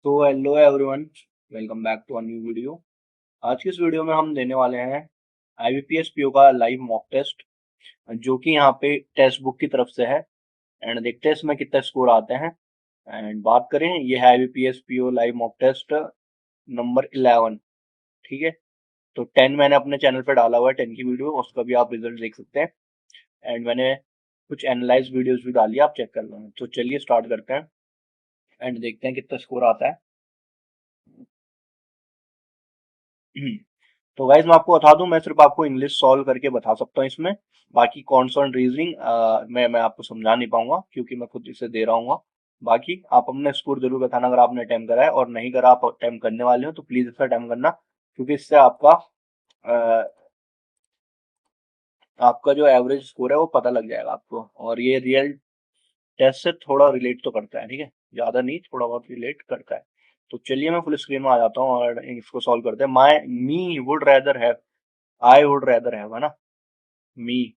तो hello everyone, welcome back to a new video. आज की इस वीडियो में हम देने वाले हैं आईबीपीएस पीओ का लाइव मॉक टेस्ट, जो कि यहाँ पे टेस्ट बुक की तरफ से है। एंड देखते हैं इसमें कितने स्कोर आते हैं। एंड बात करें, ये है IBPS PO live mock test number 11। ठीक है, तो 10 मैंने अपने चैनल पे डाला हुआ है, 10 की वीडियो, उसका भी आप रिजल्ट देख सकते हैं। एंड मैंने कुछ एनालाइज वीडियोज भी डाली है, आप चेक कर लेना। तो चलिए स्टार्ट करते हैं एंड देखते हैं कितना स्कोर आता है। तो गाइज मैं आपको बता दूं, मैं सिर्फ आपको इंग्लिश सॉल्व करके बता सकता हूँ इसमें। बाकी कॉन्सोनेंट रीजनिंग मैं आपको समझा नहीं पाऊंगा, क्योंकि मैं खुद इसे दे रहा हूँ। बाकी आप अपने स्कोर जरूर बताना अगर आपने अटेम्प्ट करा है, और नहीं करा आप अटेम्प्ट करने वाले हो तो प्लीज इसका अटेम्प्ट करना, क्योंकि इससे आपका जो एवरेज स्कोर है वो पता लग जाएगा आपको। और ये रियल टेस्ट से थोड़ा रिलेट तो करता है, ठीक है, ज्यादा नहीं, थोड़ा बहुत रिलेट करता है। तो चलिए मैं फुल स्क्रीन में आ जाता हूँ और इसको सॉल्व करते हैं। My me would rather have, I would rather have, है ना। मी,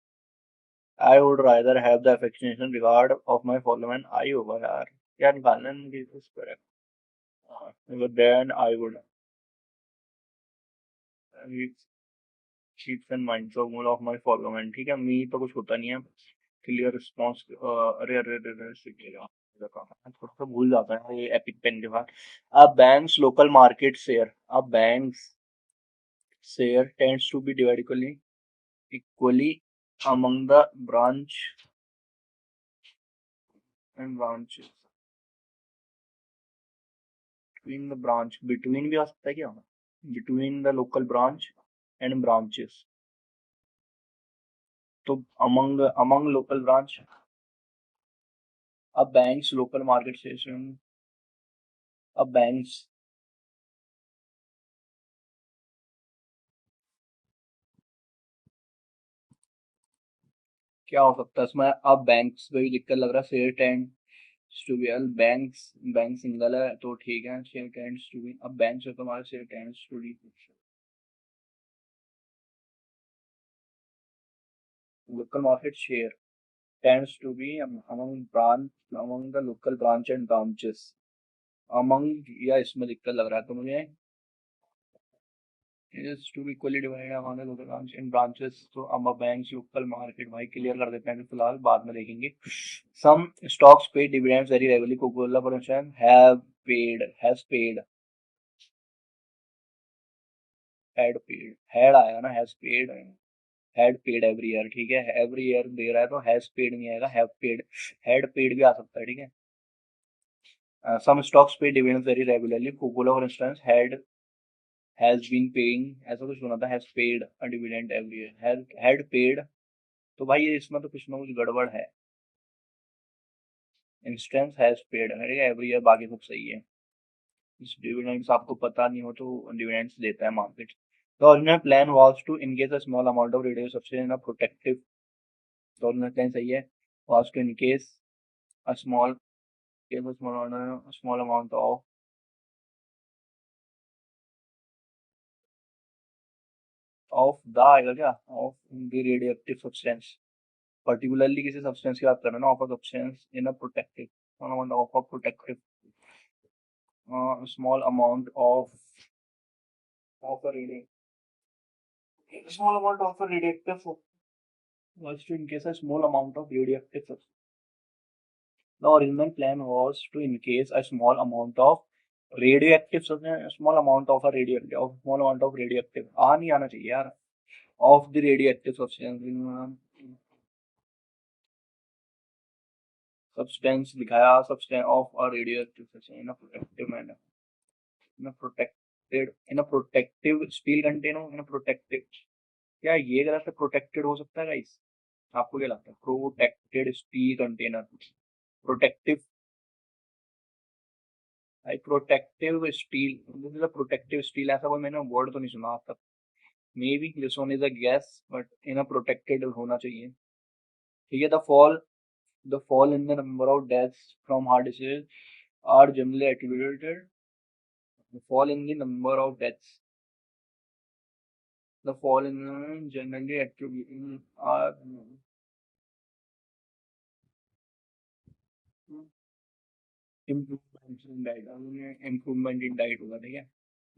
I would rather have the affectionate regard of my following I over यार, क्या निकालना है मुझे इस पर। But then I would reach sheets and minds of all of my following। ठीक है, मी तो कुछ होता नहीं है। क्लियर रिस्पॉन्स, अरे अरे अरे अरे, थोड़ा सा भूल जाता है ये एपिक पेन के बाद। Uh banks local market share, uh banks share tends to be divided equally among the branch and branches between the branch, between भी आ सकता है क्या, between the local branch and branches। तो among local branch, a bank's local market station, a bank's, क्या हो सकता है इसमें। अब बैंक्स पे भी दिक्कत लग रहा है। Share tend to be, banks, bank single है तो ठीक है। शेयर टेंड्स टू बी, अब बैंक से तुम्हारा share tends to be local market share tends to be among the local branch and branches। among, या इसमें दिक्कत लग रहा है तो मुझे is to be equally divided among the local branch and branches। तो अब बैंक्स लोकल मार्केट भाई क्लियर कर देते हैं, फिलहाल बाद में देखेंगे। some stocks pay dividends very regularly, Coca-Cola for instance has paid, had आएगा ना, had paid every year। ठीक है, every year दे रहा है तो has paid नहीं आएगा, have paid, had paid भी आ सकता है। ठीक है, some stocks pay dividends very regularly, Coca-Cola for instance has been paying, ऐसा कुछ सुना था, has paid a dividend every year, had paid। तो भाई ये इसमें तो कुछ ना कुछ गड़बड़ है। इंस्टेंस हैज पेड है एवरी ईयर, बाकी सब सही है। इस डिविडेंड्स आपको पता नहीं हो तो डिविडेंड्स देता है market. The original plan was to encase a small amount of radio subsidy in a protective, तो ओरिजिनल प्लान सही है। Was to encase a small amount of the आएगा क्या, of the radio active substance. Particularly किसी substance की बात कर रहे हैं ना, of a substance in a protective, small amount of a protective, small amount of a radio, small amount of a radioactive was to encase a small amount of radioactive substance. The original plan was to encase a small amount of radioactive substance, a small amount of a radioactive, small amount of radioactive, आ नहीं आना चाहिए यार, of the radioactive substance दिखाया, substance of a radioactive substance in a protective manner, in a protective steel container, in a protective, क्या ये गलत है, protected हो सकता है गाइस, आपको क्या लगता है, प्रोटेक्टेड स्टील कंटेनर, प्रोटेक्टिव, भाई protective steel, this is a protective steel, ऐसा कोई मैंने वर्ड तो नहीं सुना आज तक। May be this one is a gas, but in a protected होना चाहिए। ठीक है, the fall in the number of deaths from heart disease are generally attributed, the fall in the number of deaths, the fall in generally attributed are improvement in diet, improvement in diet होगा, ठीक है,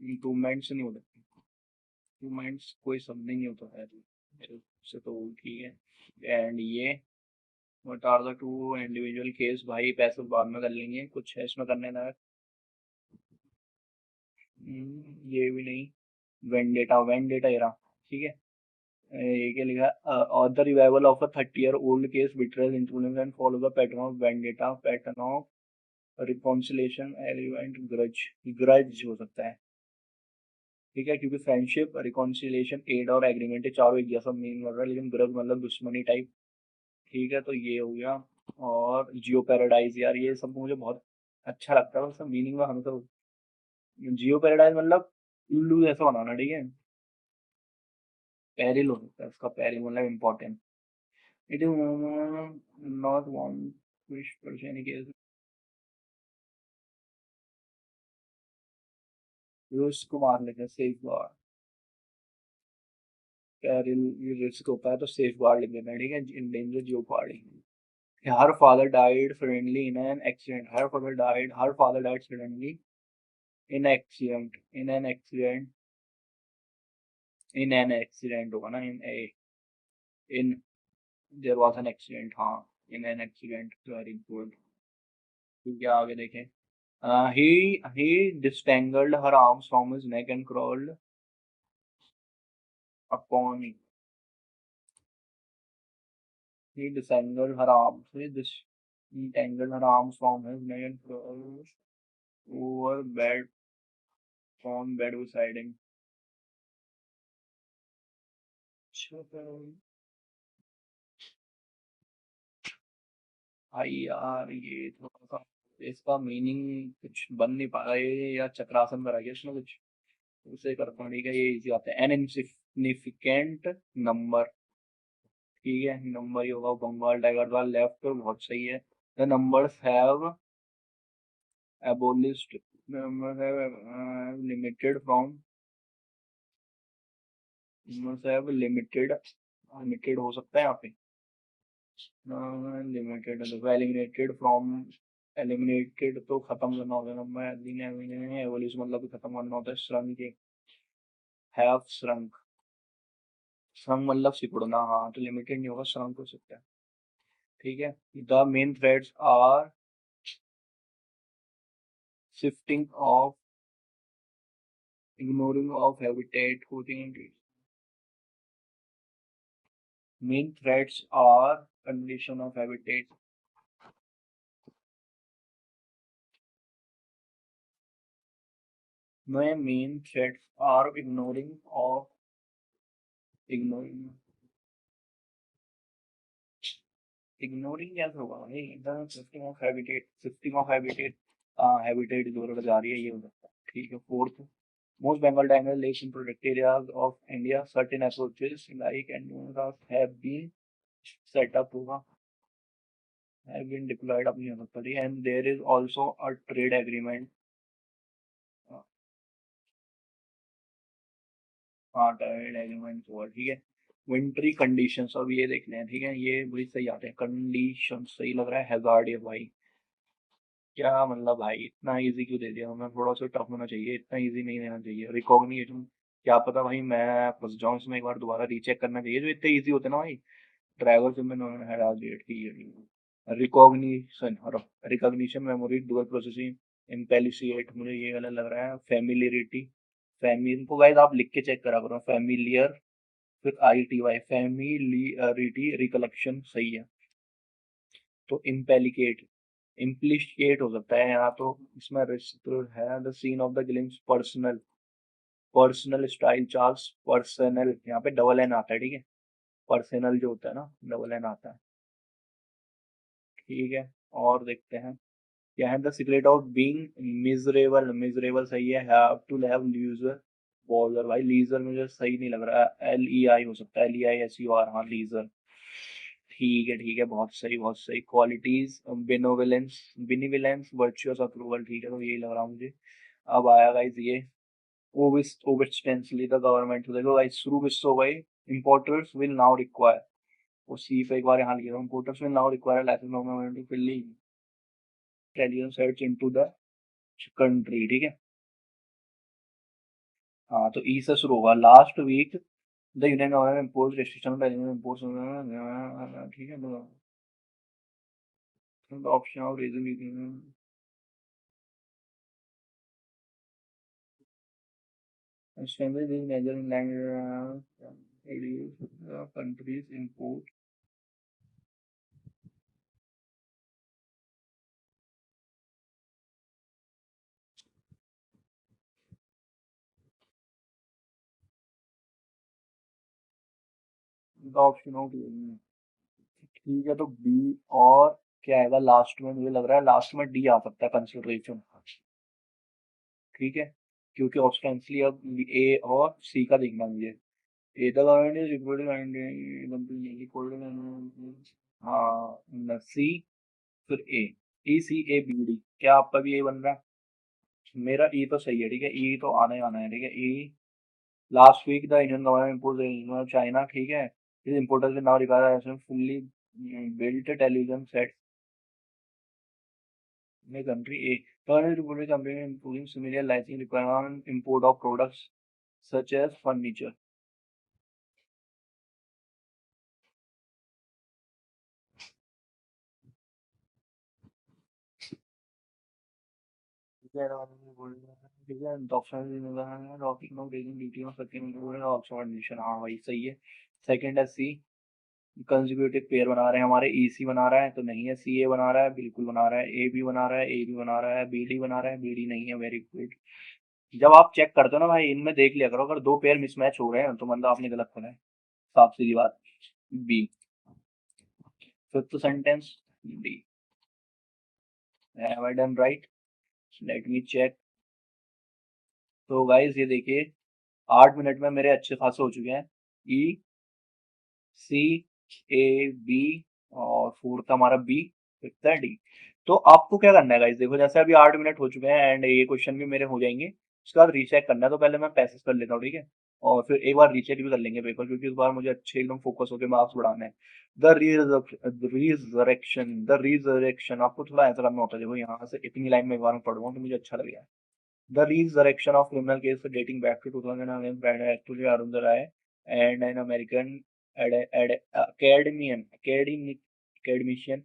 improvements नहीं होता, improvements कोई शब्द नहीं होता है मेरे से तो, ठीक है। एंड ये what are the two individual case, भाई पैसे बाद में कर लेंगे, कुछ है इसमें करने लायक? ये भी नहीं। वेंडेटा, वेंडेटा ये रहा, ठीक है। ये क्या लिखा है, और the revival of a 30-year-old case बिट्रेस influence and follow the pattern of vendetta, pattern of reconciliation element grudge, grudge हो सकता है, ठीक है, क्योंकि फ्रेंडशिप, रिकॉन्सिलेशन, एड और एग्रीमेंट चारों एक जैसा मीन कर रहा है, लेकिन ग्रज मतलब दुश्मनी टाइप, ठीक है, तो ये हो गया। और जियो पैराडाइज, यार ये सब मुझे बहुत अच्छा लगता है, सब मीनिंग में हमें तो, जियो पैराडाइज मतलब उल्लू जैसा बनाना, ठीक है, पेरिल हो सकता है उसका, पेरिल मतलब important. It is not one wish person case, उसको मार लेते, सेफ गार्ड, पेरिल, ये रिस्क होता है तो सेफ गार्ड लिख देना, ठीक है, in danger Jio party. Her father died suddenly in an accident. Her father died suddenly in an accident, in an accident होगा ना, in there was an accident, हाँ, in an accident, very good। ठीक है, आगे देखें। He disentangled her arms from his neck and crawled upon it. He disentangled her arms. He disentangled her arms from his neck and crawled over bed, on bed beside him. भाई यार ये थोड़ा सा इसका मीनिंग कुछ बन नहीं पा रहा है, ये या चक्रासन करा गया इसमें कुछ, उसे करता हूँ, ठीक है, ये इजी आता है, एन इनसिग्निफिकेंट नंबर, ठीक है, नंबर ही होगा, बंगाल टाइगर का लेफ्ट, बहुत सही है। The numbers have abolished, numbers have limited from, numbers have limited हो सकता है यहाँ पे, लिमिटेड एलिमिनेटेड फ्रॉम, एलिमिनेटेड तो खत्म करना होता है नंबर, एवोल्यूशन मतलब भी खत्म करना होता है, श्रंक के, हैव श्रंक, श्रंक मतलब सिकुड़ना, हाँ, तो लिमिटेड नहीं होगा, श्रंक हो सकता है, ठीक है। The main threads are shifting of, ignoring of habitat, coaching, main threads are condition of habitat, main threads are ignoring of, ignoring, ignoring कैसे होगा भाई, shifting of habitat, shifting of habitat, habitat इधर जा रही है, ये हो सकता है, ठीक है। Fourth, most Bengal tiger lives in protected areas of India. Certain approaches like antelope have been set up होगा, have been deployed अपनी जगह पर ही, and there is also a trade agreement, हाँ, ट्रेड एग्रीमेंट हुआ, ठीक है। विंटरी कंडीशंस, अब ये देख लें, ठीक है, ये बड़ी सही आते हैं, कंडीशन सही लग रहा है, हैजार्ड ये भाई, क्या मतलब भाई, इतना इजी क्यों दे दिया हमें, थोड़ा सा टफ होना चाहिए, इतना इजी नहीं देना चाहिए। रिकॉग्निशन, क्या पता भाई मैं फंस जाऊं इसमें, एक बार दोबारा रीचेक करना चाहिए, जो इतने इजी होते ना भाई, ड्राइवर से मैंने हटा दिया, ठीक है। रिकॉग्निशन और रिकॉग्निशन, मेमोरी, डुअल प्रोसेसिंग, इम्पेलिसिएट, मुझे ये गलत लग रहा है, फेमिलियरिटी, फैमिली को गाइस आप लिख के चेक करा करो, फैमिलियर, फिर ITY, फैमिलियरिटी, रिकलेक्शन सही है। तो इम्पेलिकेट, इम्प्लिकेट हो सकता है यहाँ, तो इसमें है the scene of the glimpse, personal, personal style, Charles personal, यहाँ पे डबल एन आता है, ठीक है, पर्सनल जो होता है ना, डबल एन आता है, ठीक है। और देखते हैं क्या है, the secret of being miserable, miserable सही है, have to have leisure, bowler, भाई लीजर मुझे सही नहीं लग रहा है, LEI हो सकता है, LEISUR, हाँ, लीजर, ठीक है, बहुत सही, बहुत सही। क्वालिटीज, बेनोवलेंस, बिनिविलेंस, वर्चुअस अप्रूवल, ठीक है, तो यही लग रहा मुझे। अब आया गाइस ये ओबिस्टेंसली द गवर्नमेंट, तो देखो गाइस शुरू किससे हो गई, importers will now require, वो सी पे एक बार यहाँ लिखा, importers will now require license from the government to fill intelligence sets into the country, ठीक है। हाँ, तो ई से शुरू होगा। Last week the union government impose restriction impose, ठीक है। Option of reason Assemble these major inland countries import the option of ठीक है। तो बी और क्या आएगा लास्ट में? मुझे लग रहा है लास्ट में डी आ सकता है, कंसिडरेशन, ठीक है। क्योंकि ऑब्स्टेंसली अब ए और सी का देखना मुझे। ए द गवर्नमेंट इज रिपोर्टिंग हाँ, सी, फिर ए, ई सी ए बी डी। क्या आपका भी ए बन रहा है? मेरा ई तो सही है, ठीक है। ई तो आना ही आना है, ठीक है। Uh last week the Indian government imposed China, ठीक है। इस importers now require as fully built television sets in the country A. Currently reported company including similar licensing requirement import of products such as furniture. ठीक है, option of raising duty of second Oxford nation, हाँ भाई सही है। Second है सी, consecutive pair बना रहे हैं हमारे। ई सी बना रहा है तो नहीं है। सी ए बना रहा है, बिल्कुल बना रहा है। ए बी बना रहा है, ए बी बना रहा है। बी डी बना रहा है, बी डी नहीं है। Very good. जब आप चेक करते हो ना भाई, इनमें देख लिया करो, अगर दो पेयर मिसमैच हो रहे हैं तो मतलब आपने गलत करा है, साफ सीधी बात। B. Fifth sentence D. Have I done right? Let me check. तो गाइस ये देखिए, 8 मिनट में मेरे अच्छे खासे हो चुके हैं। ई सी ए बी और फोर्थ हमारा बी, फिफ्थ है डी। तो आपको क्या करना है गाइस, देखो जैसे अभी 8 मिनट हो चुके हैं एंड ये क्वेश्चन भी मेरे हो जाएंगे। उसके बाद रीचेक करना है, तो पहले मैं पैसेज कर लेता हूँ, ठीक है। और फिर एक बार रीचेक भी कर लेंगे पेपर, क्योंकि इस बार मुझे अच्छे एकदम फोकस होकर मार्क्स बढ़ाने हैं। द रीजरेक्शन आपको थोड़ा ऐसा करना होता है। देखो यहाँ से इतनी लाइन में एक बार में पढ़ रहा हूँ तो मुझे अच्छा लगेगा। The resurrection of criminal case dating back to 2011 by actually Arundhar Rai and an American academician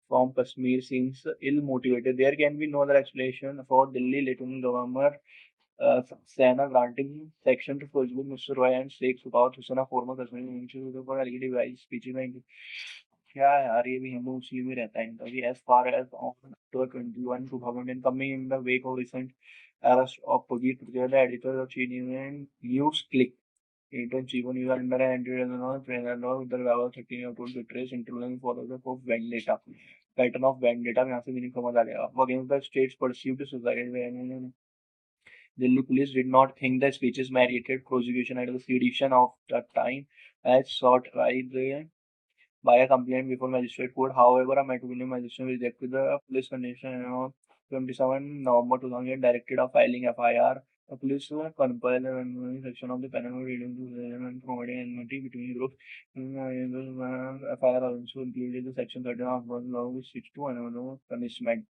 from Kashmir seems ill-motivated. There can be no other explanation for Delhi Lieutenant Governor Sena granting section to Fazlul Mr. Roy and Sheikh Sukaut Hussain, former Kashmiri minister for alleged vice speeches में क्या है यार, ये भी हम लोग उसी में रहता है इनका भी। As far as on October 21, 2010, coming in the wake of recent arrest of Pujit Patel, the editor of CNN News Click. Editor Chief News under and trainer with the level 13 of to trace influence followers of vendetta. Pattern of vendetta में यहाँ से meaning समझ आ गया। Against the state's perceived society, Delhi police did not think the speeches merited prosecution at the sedition of the time as sought by a complaint before magistrate court. However, a Metropolitan Magistrate rejected the police condition on 27 November 2000 directed a filing FIR. The police compiled an section of the penal reading to and promoting enmity between groups. FIR also included the section 13 of law with switch to another punishment.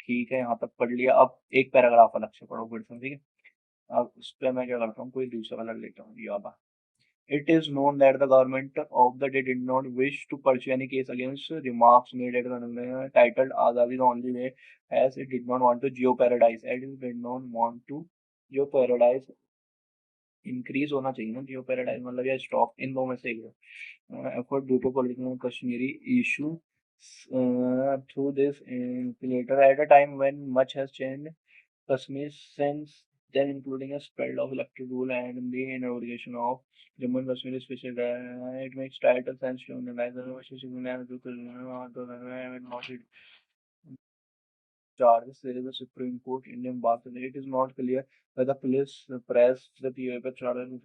ठीक है, यहाँ तक पढ़ लिया। अब एक paragraph अलग से पढ़ो फिर से, ठीक है। अब उस पर मैं क्या करता हूँ, कोई दूसरा अलग लेता हूँ। ये वाला It is known that the government of the day did not wish to pursue any case against remarks made at the titled Azadi the only way, as it did not want to jeopardize. It did not want to jeopardize increase होना चाहिए ना, jeopardize मतलब या stop, इन दो में से एक effort due to political Kashmiri issue through this later at a time when much has changed Kashmir since then, including a spread of electoral rule and the inauguration of Jammu and Kashmir special. It makes title sense to analyze the charges. There is a Supreme Court Indian bar. It is not clear whether police press the POP charges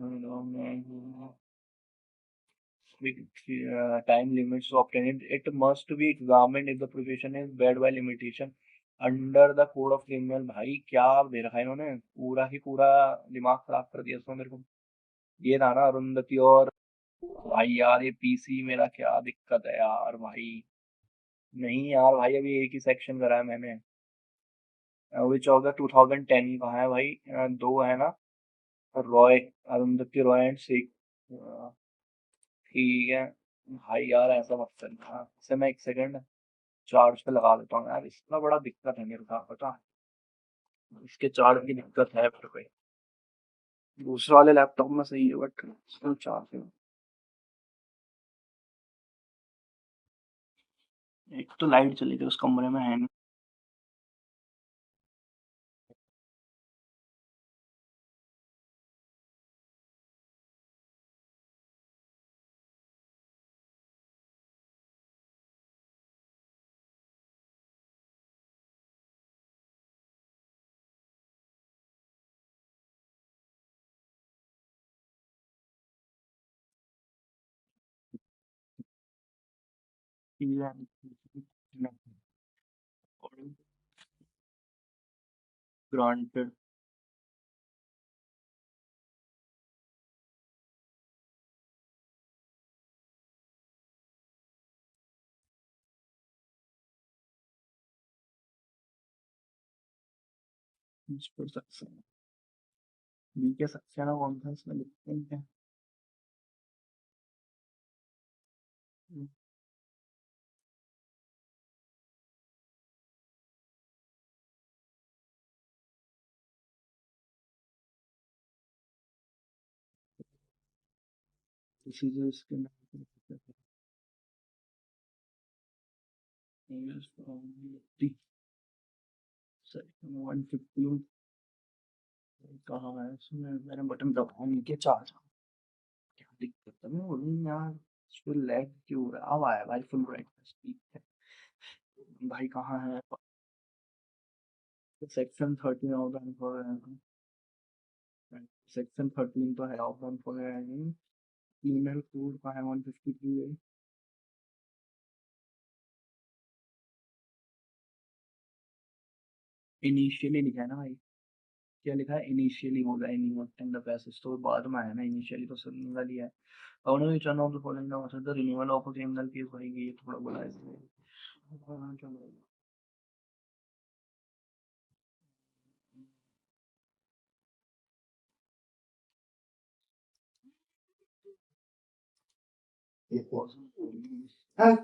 time limits to obtain it. It must be examined if the provision is bad by limitation under the code of criminal. भाई क्या दे रखा है इन्होंने, पूरा ही पूरा दिमाग खराब कर दिया इसमें मेरे को। ये था ना अरुंधति और भाई यार ये पीसी मेरा क्या दिक्कत है यार भाई। नहीं यार भाई, अभी एक ही सेक्शन करा है मैंने। विच ऑफ द 2010 कहाँ है भाई? दो है ना, रॉय, अरुंधति रॉय एंड सिख। ठीक है भाई, यार ऐसा मत करना। इसे मैं एक सेकंड चार्ज पे लगा देता हूँ यार, इसका बड़ा दिक्कत है मेरे साथ, पता है? इसके चार्ज की दिक्कत है फिर भाई। दूसरे वाले लैपटॉप में सही है बट इसमें चार्ज है। एक तो लाइट चली गई उस कमरे में, है नहीं। ग्रांटेड। इस पर सक्सेस, बी के सक्सेस ना कौन था इसमें लिखते हैं? इसी से इसके नाम पे 115 कहाँ है इसमें? मैंने बटन दबाया नहीं के चार्ज। क्या दिक्कत है? मैं बोलूँ यार, इस पे लैग क्यों हो रहा है? अब आया भाई फुल ब्राइटनेस, ठीक है। भाई कहाँ है? सेक्शन 13 ऑफ द, सेक्शन 13 तो है ऑफ द ईमेल कोड का है 153 है। इनिशियली लिखा है ना भाई? क्या लिखा है? इनिशियली होगा इन द पैसेज, तो बाद में आया ना, इनिशियली तो सिंगल ही है। और नहीं turn off the following the the renewal of criminal case भाई, ये थोड़ा बड़ा है इसमें। हाँ, चलो। ये pause। हाँ।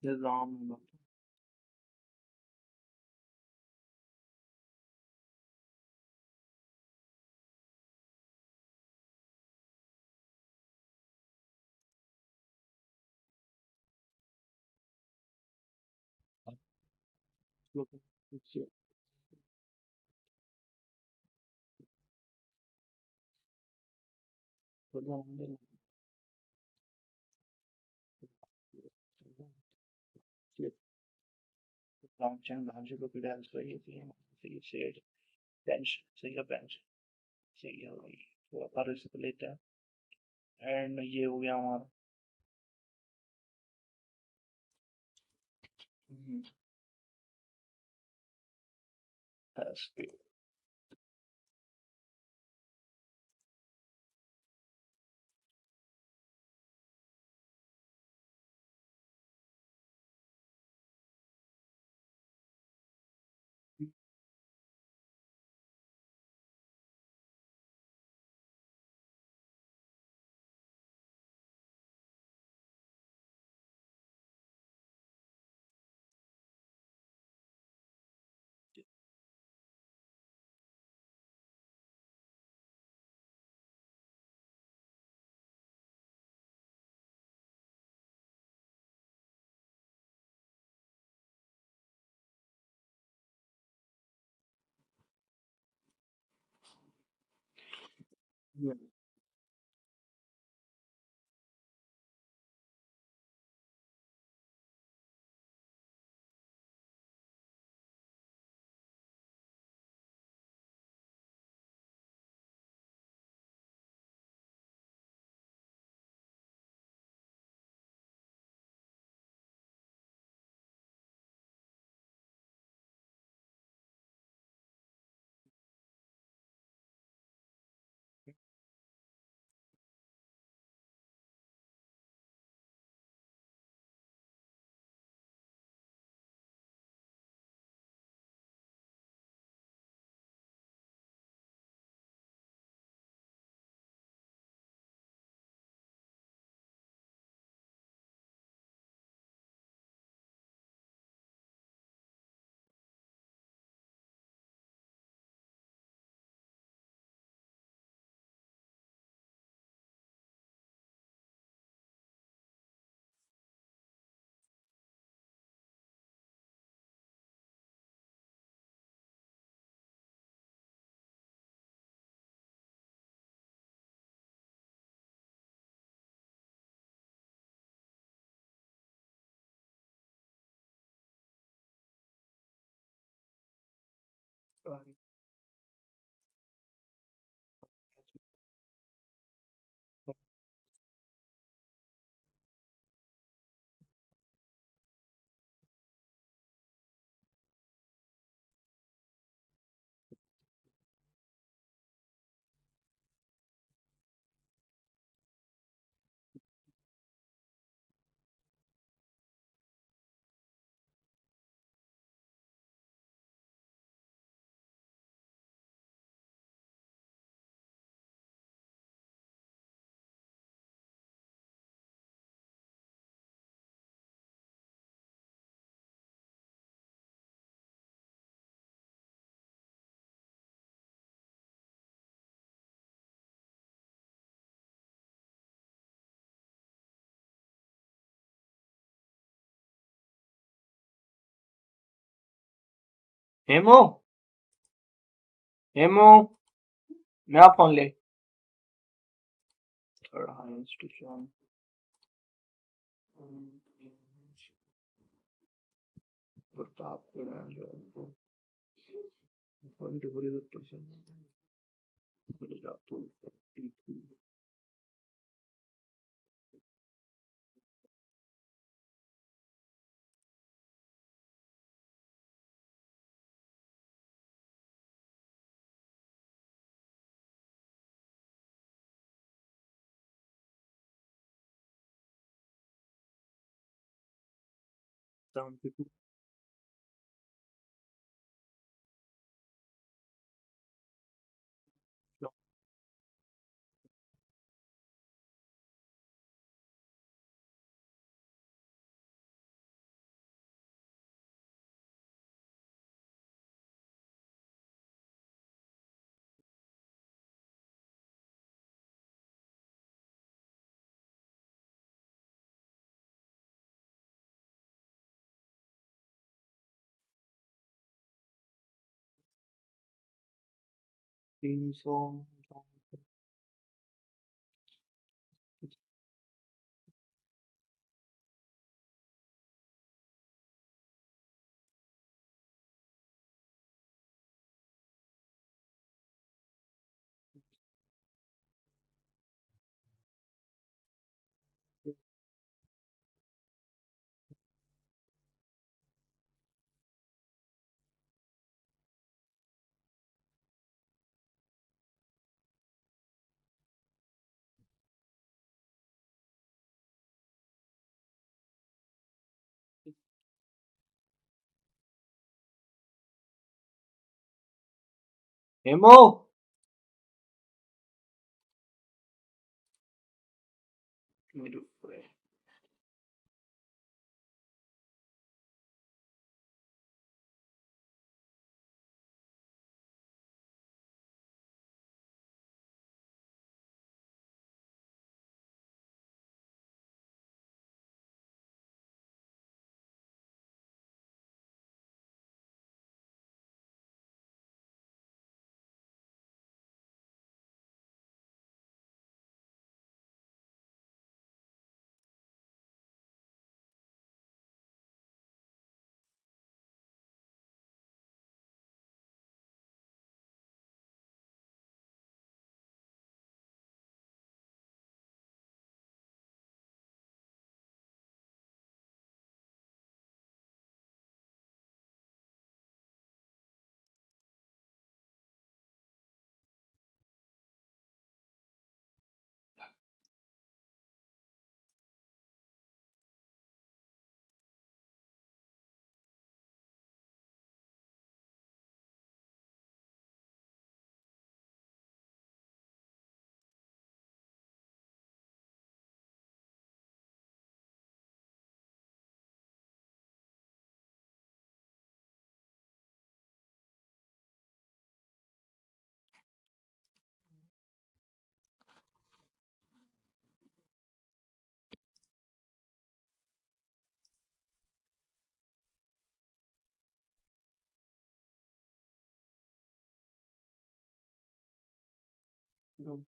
निजाम launching launch को फिर डाल सही है, सही से पेंशन सही है, पेंशन सही है भाई। तो पर इसको लेते हैं, एंड ये हो गया हमारा। Yeah. हेमो, हेमो, मेरा फोन ले। थोड़ा इंस्टीट्यूशन प्रताप तीन सौ हेमो मेरे 229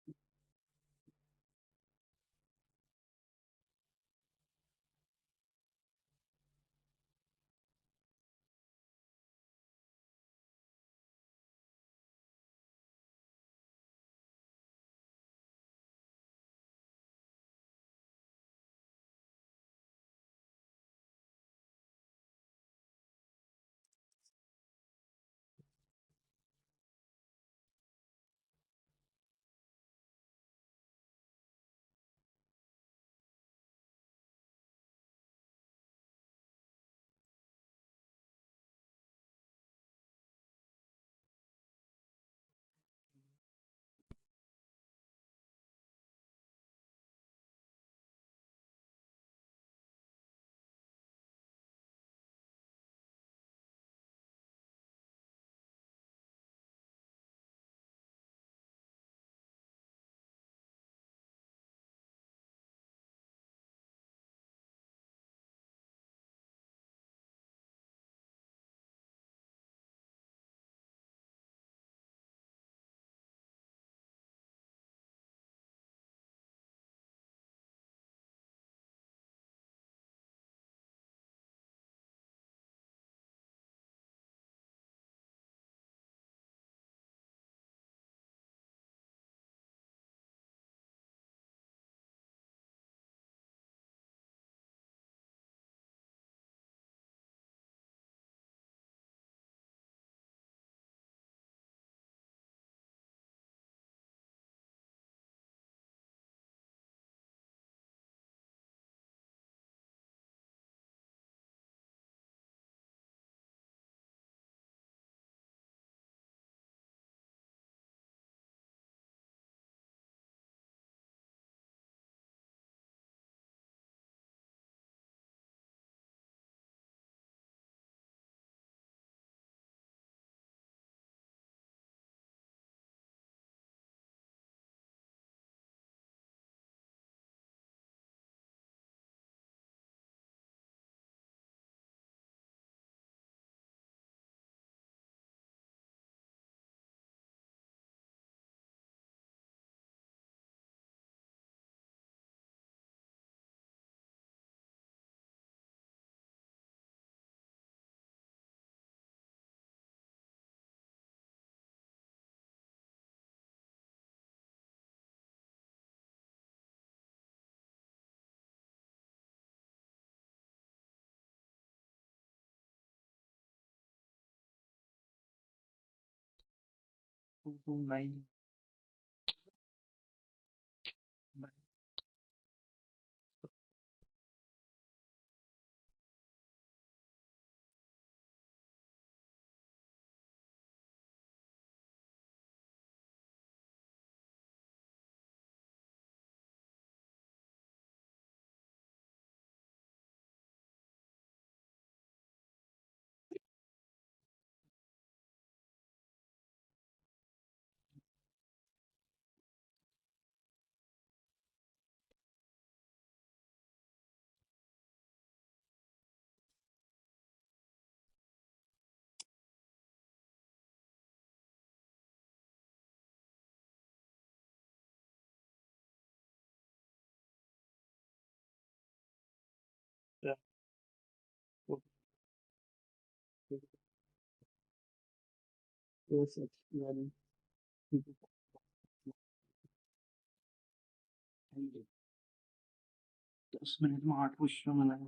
10 मिनट में 8 क्वेश्चन बनाए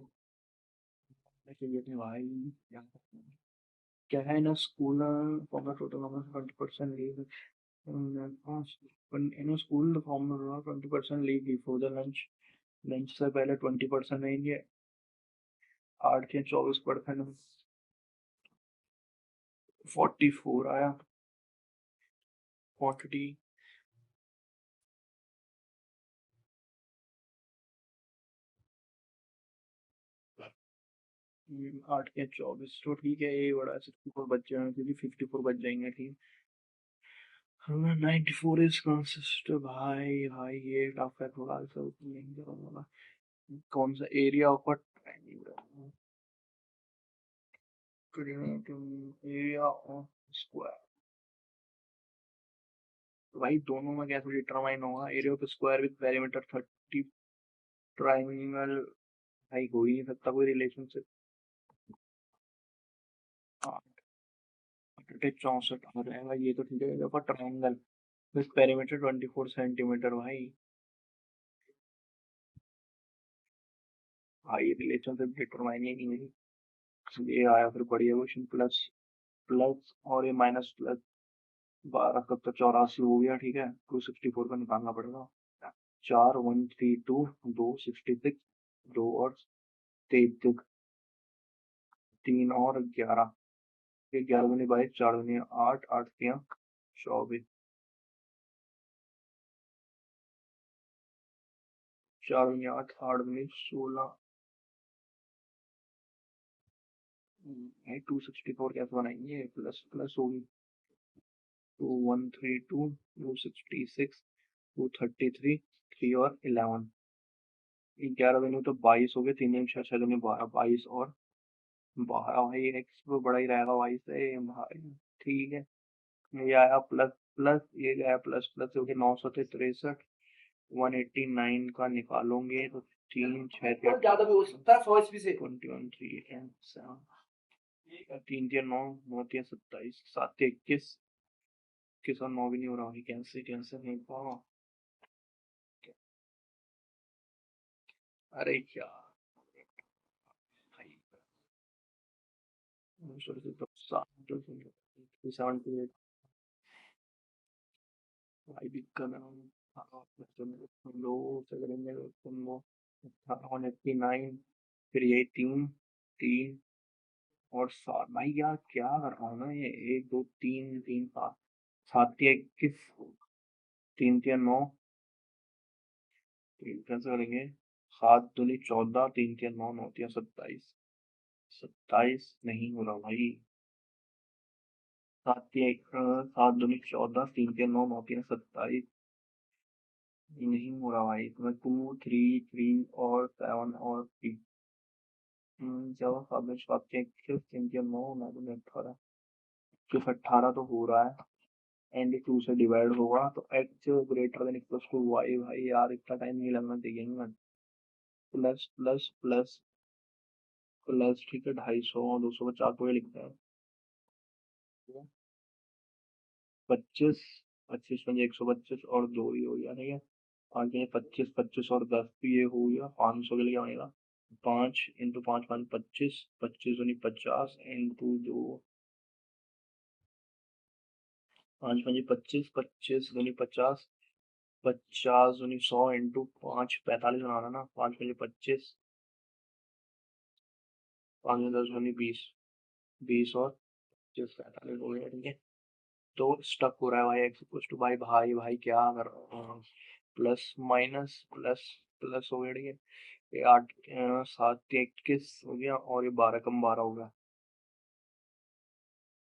भाई। क्या है ना school for the total amount 20% leave in school form 20% leave before the lunch. Lunch से पहले 20% रहेंगे। 8 के 24%। 44 आया। 40। 8 के 24 तो ठीक है, ये बड़ा 64 बच जाएंगे क्योंकि 54 बच जाएंगे। ठीक। 94 इज कंसिस्ट भाई भाई ये टफ है थोड़ा सा, नहीं करूंगा। कौन सा area of area of square तो भाई दोनों में कैसे डिटरमाइन होगा? Area of square with perimeter 30 triangle. भाई हो ही नहीं सकता कोई रिलेशनशिप। 64 आ जाएगा ये तो ठीक है। देखो ट्राइंगल विद पेरीमीटर 24 सेंटीमीटर। भाई भाई रिलेशनशिप डिटरमाइन ही नहीं हुई। ये आया फिर बढ़िया क्वेश्चन। प्लस प्लस और ये माइनस प्लस 12 कब तक 84 हो गया। ठीक है 264 का निकालना पड़ेगा। 4132 266 दो और 33 3 और 11। ये 11 दूनी 22 4 दूनी 8 8 तियां 24 4 दूनी 8 8 दूनी 16। 264 कैसे बनाएंगे? प्लस प्लस होगी। 2132 266 233 3 और 11। 11 दूनी तो 22 हो गए। 3 दूनी 6 6 दूनी 12 22 और 12। भाई एक्स तो बड़ा ही रहेगा भाई से भाई। ठीक है ये आया प्लस प्लस ये गया प्लस प्लस हो गया 963। 189 का निकालोगे तो 3 6 ज्यादा भी हो सकता है 100 ईस्वी से। 21 3 एंड 7 3 3 9 9 3 27 7 21 21 और 9 भी नहीं हो रहा। कैंसिल कैंसिल नहीं पाओ। अरे क्या भाई। सॉरी सॉरी 78 भाई भी करना। तुम लो से करेंगे तो तुम वो 189 फिर ये 3 3 और 7। भाई यार क्या कर रहा हूँ मैं? ये 1 2 3 3 7 7 या 21 3 या 9 कैसे करेंगे? 7 दूनी 14 3 या 9 9 या 27 27 नहीं हो रहा भाई। 7 या 7 दूनी 14 3 या 9 9 या 27 नहीं हो रहा भाई। तो मैं 2 3 3 और 7 और 3 चलो सब सात के 21 3 या 9 9 दूनी 18 सिर्फ 18 तो हो रहा है। एंड 2 से डिवाइड होगा तो x greater than equals to y. भाई यार इतना टाइम नहीं लगना चाहिए ना। प्लस प्लस प्लस प्लस ठीक है 250 250 को ही लिखते हैं। 25 25 में 125 और 2 ही हो गया। ठीक है आगे 25 25 और 10 भी ये हो गया 500 के लिए क्या बनेगा? 5 इंटू 5 5 25 25 दूनी 50 इंटू 2 5 5 25 25 दूनी 50 50 दूनी 100 इंटू 5 45 बनाना ना। 5 5 25 5 10 दूनी 20 20 और 25 45 हो गया। ठीक है तो स्टक हो रहा है भाई। एक्स इक्वल्स टू भाई भाई भाई क्या कर रहा हूँ? प्लस माइनस प्लस प्लस हो गया। ठीक है ये 8 7 21 हो गया और ये 12 कम 12 हो गया।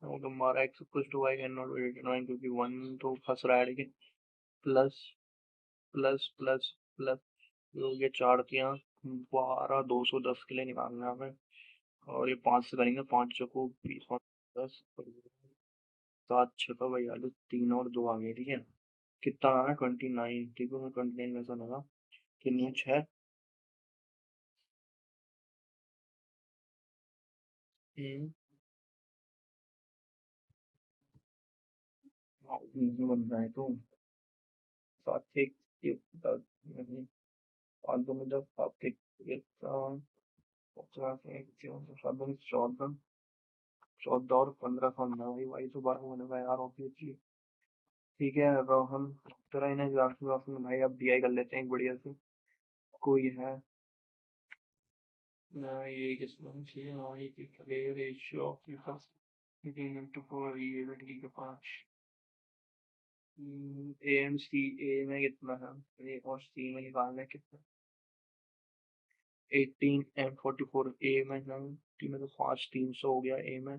तो हमारा x equals to y can not be determined क्योंकि वन तो फंस रहा है। ठीक है प्लस प्लस प्लस प्लस हो गया 4 तियां 12 210 के लिए निकालना है हमें। और ये 5 से करेंगे 5 चौको 20 10 7 6 का 42 3 और 2 आ गए। ठीक है कितना आना 29। ठीक है 29 में से लगा कितनी 6 बन रहा है तो 7 6 10 पाँच दो में 10 7 1 50 1 7 14 14 और 15 का होना भाई। भाई तो 12 होने का यार ऑब्वियसली। ठीक है रोहन तेरा इन्हें एग्जाम में भाई अब बीआई कर लेते हैं एक बढ़िया से। कोई है ना ये किस्म चाहिए और ये रेशियो ऑफ पीपल्स 3 into 4 ये ठीक है 5 ए एम सी। ए में कितना है? ए और सी में निकालना है कितना? 18 एम 44 ए में है। टी में तो 5 300 हो गया ए में।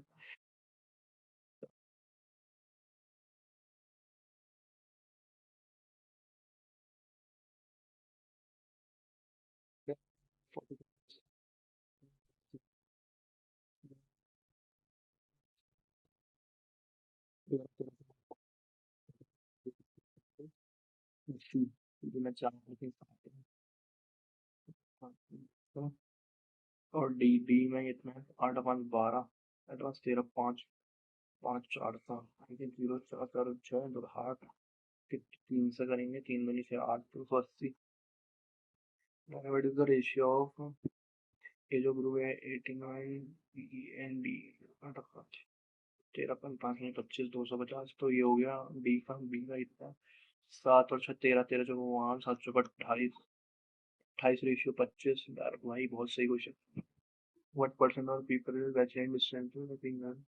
क्योंकि मैं 4 के साथ हूँ। और डी डी में इतना है 8 5 12, एडवांस 13 5 5 4 7 0 4 4 6 दो 8 3 से करेंगे, 3 दूनी से 8 280। What is the ratio of ये जो ग्रुप है 89 ई एन डी 13 5 25 250, तो ये हो गया डी का, बी का इतना 7 और 6 13 13 चौको वहाँ 7 चौको 28 28 रेशियो 25 यार भाई बहुत सही question. What percent of people is vegetarian distance I think man.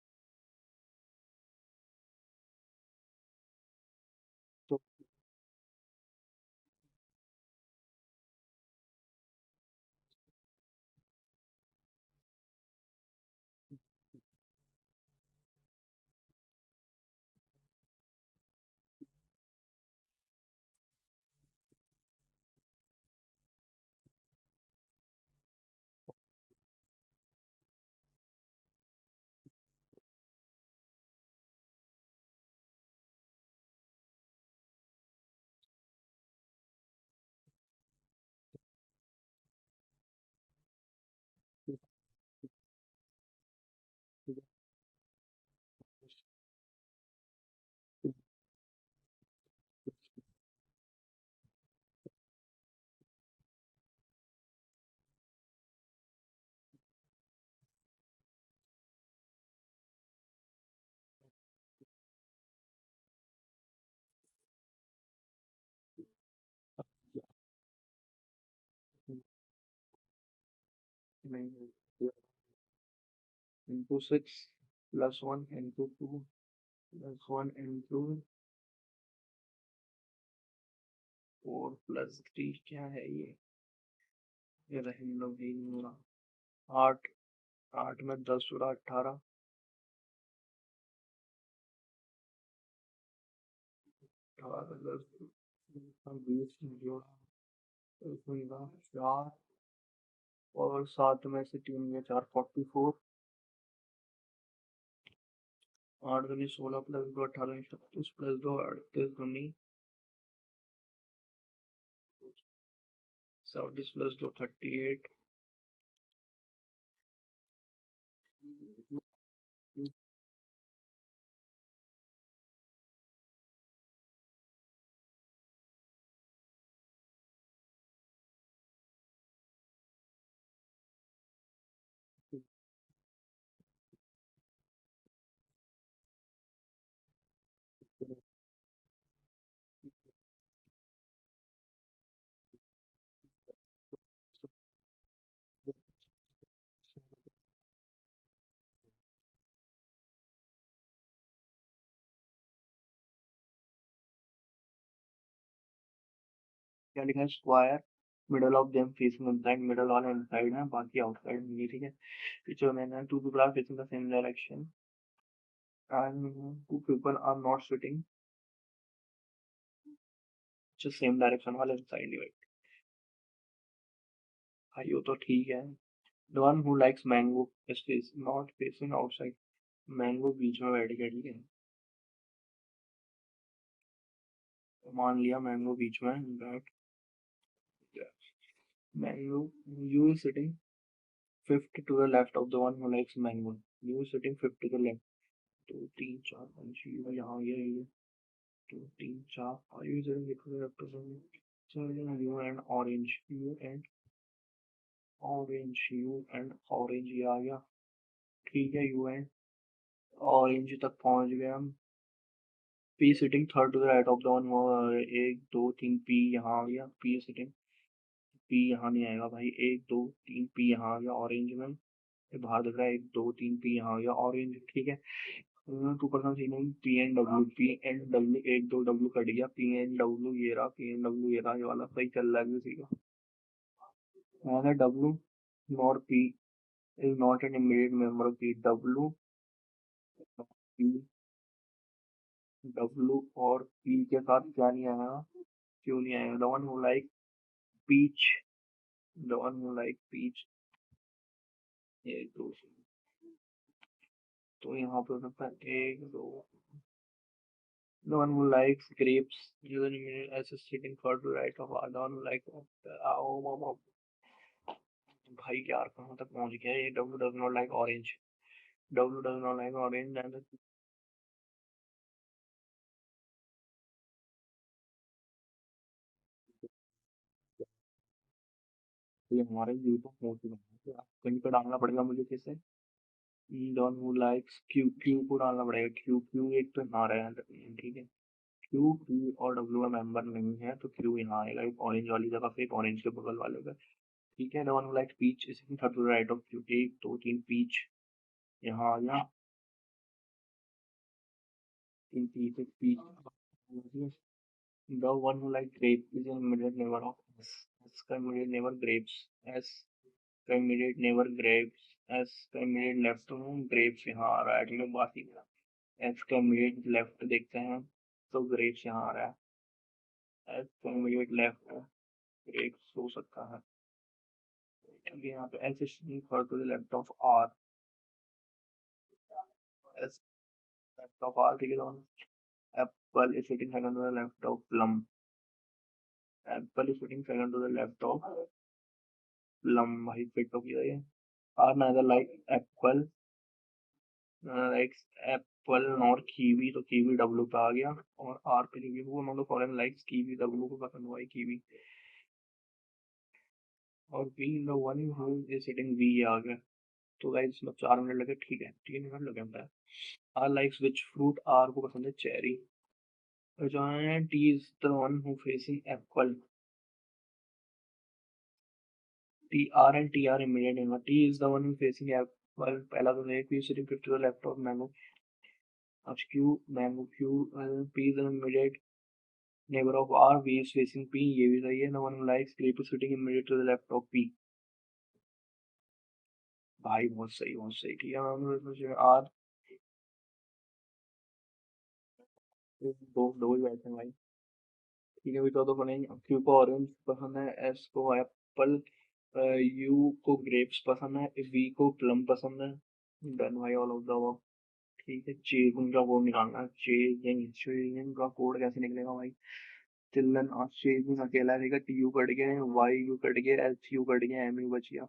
तो into 6 plus 1 into 2 plus 1 into 4 plus 3 क्या है ये रहे लोग ही नहीं हो रहा। 8 8 में 10 और 18 18 10 20 जोड़ा इसमें 4 और 7 में से 3 में 4 44 8 दूनी 16 प्लस 2 18 36 प्लस 2 38 दूनी 37 प्लस 2 38। क्या लिखा है square middle of them facing inside, middle वाला इनसाइड है बाकी आउटसाइड नहीं है, ठीक है। पीछे मैंने two people are facing the same direction and two people are not sitting just same direction वाले साइड डिवाइड। हाँ ये तो ठीक है। The one who likes mango is not facing outside, mango बीच में बैठ गया, ठीक है। तो मान लिया मैंगो बीच में बैठ गया। Mango U is sitting fifth to the left of the one who likes mango, U is sitting fifth to the left. तो 3 4 5 6 यहाँ ये तो 3 4 are you sitting to the left of the one, so you and orange, you and orange ये आ गया, ठीक है। You and orange तक पहुंच गए हम। P sitting third to the right of the one, 1 2 3 P यहाँ आ गया, पी सिटिंग, पी यहाँ नहीं आएगा भाई, 1 2 3 पी यहाँ आ गया ऑरेंज में, ये बाहर दिख रहा है 1 2 3 पी यहाँ आ गया ऑरेंज, ठीक है। Two person seen P and W, P and W 1 2 W cut गया, पी एंड डब्ल्यू ये रहा, पी एंड डब्ल्यू ये रहा, ये वाला सही चल रहा है किसी का। यहाँ है W not P is not an immediate member of P, W W और पी के साथ क्या नहीं आया, क्यों नहीं आया। The one who like peach, the one who like peach, एक दो, तो यहाँ पे हो सकता है 1 2 The one who likes grapes, usually as a sitting for the right of the one who like भाई यार कहाँ तक पहुंच गया ये W does not like orange. W does not like orange and ये हमारे यूट्यूब पहुंच चुका है तो कहीं पर डालना पड़ेगा मुझे कैसे the one who likes Q Q को डालना पड़ेगा क्यू क्यू एक तो यहाँ रहा है ठीक है क्यू क्यू और डब्ल्यू का मेंबर नहीं है तो क्यू यहाँ आएगा एक ऑरेंज वाली जगह पे एक ऑरेंज के बगल वाले का ठीक है the one who likes peach is in third to right of Q एक दो तीन पीच यहाँ आ गया तीन पीच एक peach the one who like grape is an immediate neighbor of S. S का immediate neighbor grapes S का immediate neighbor grapes S का immediate left में grapes यहाँ आ रहा है ठीक है बात ही S का immediate left देखते हैं तो grapes यहाँ आ रहा है S का immediate left grapes हो सकता है अभी यहाँ पे S is refer to the left of R S left of R ठीक है दोनों apple is sitting second to the left of plum apple is sitting second to the left of plum भाई फिट हो गया ये are neither like apple likes Apple और kiwi तो kiwi W पे आ गया और आर पे लिखी वो मतलब फॉरेन लाइक्स कीवी डब्लू को पसंद हुआ है कीवी और B the one who is sitting V आ गया तो गाइस इसमें 4 मिनट लगे ठीक है 3 मिनट लगे होता है R likes which fruit R को पसंद है चेरी और जो है T is the one who facing apple T R and T R immediate in T is the one who facing apple पहला तो है P sitting 50 the left of mango अब Q mango Q P is immediate neighbor of R, V is facing P, ये भी सही है. No one likes grape is sitting immediately to the left of P. भाई बहुत सही ठीक है मैम आर दो दो ही बैठे हैं भाई ठीक है तो बनेंगे क्यू को ऑरेंज पसंद है एस को एप्पल यू को ग्रेप्स पसंद है वी को प्लम पसंद है डन भाई ऑल ऑफ द अबव ठीक है चेगुन का कोड निकालना है चेगुन का कोड कैसे निकलेगा भाई चिल्ड्रन और चेगुन अकेला रहेगा टी यू कट गया वाई यू कट गया एच यू कट गया एम यू बच गया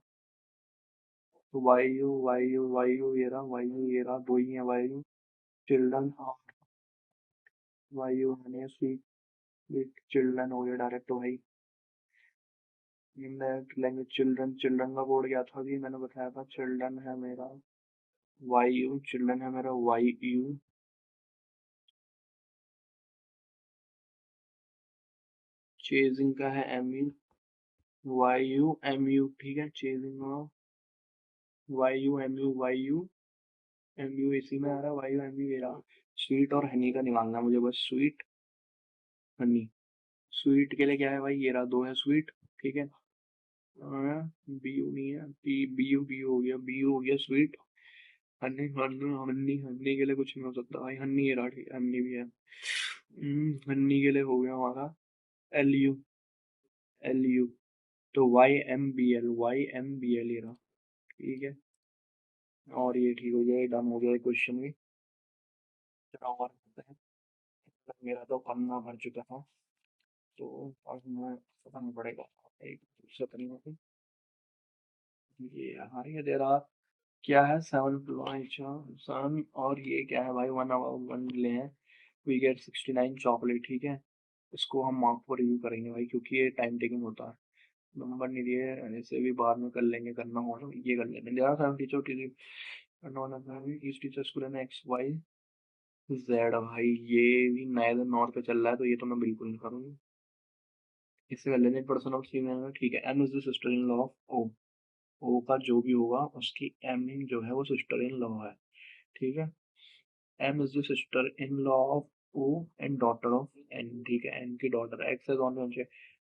तो वाई यू ये रहा वाई यू ये रहा दो ही है why you children why you मैंने स्वीट चिल्ड्रन हो गया डायरेक्ट तो भाई इनडायरेक्ट लैंग्वेज चिल्ड्रन चिल्ड्रन का कोड क्या था जी मैंने बताया था चिल्ड्रन है मेरा वाई यू चिल्ड्रन है मेरा वाई यू चेजिंग का है M U Y U M U ठीक है chasing Y U M U Y U M U इसी में आ रहा है वाई यू एम यू ये रहा स्वीट और हनी का निकालना है मुझे बस स्वीट हनी स्वीट के लिए क्या है भाई ये रहा दो है स्वीट ठीक है बी यू नहीं है बी यू हो गया स्वीट हनी हनी हनी हनी के लिए कुछ नहीं हो सकता भाई हनी ये रहा ठीक है हनी भी है हनी के लिए हो गया हमारा एल यू तो वाई एम बी एल ये रहा ठीक है और ये ठीक हो जाए डन हो गया क्वेश्चन भी चलो और करते हैं मेरा तो पन्ना भर चुका था तो अब मैं बताना पड़ेगा एक दूसरे तरीके से ये हाँ ये दे रहा क्या है 7 और ये क्या है भाई 1 ले हैं वी गेट 69 चॉकलेट ठीक है इसको हम मार्क पर रिव्यू करेंगे भाई क्योंकि ये टाइम टेकिंग होता है नंबर नहीं दिए ऐसे भी बाद में कर लेंगे करना हो तो ये कर लेंगे there are 7 teacher teacher school X Y Z भाई ये भी नए नॉर्थ पे चल रहा है तो ये तो मैं बिल्कुल नहीं करूँगी इससे कर लेंगे पर्सन ऑफ सी में ठीक है M is the sister in law of O का जो भी होगा उसकी एम जो है वो सिस्टर इन लॉ है ठीक है M is the sister in law of O and daughter of N ठीक है एन की daughter X is on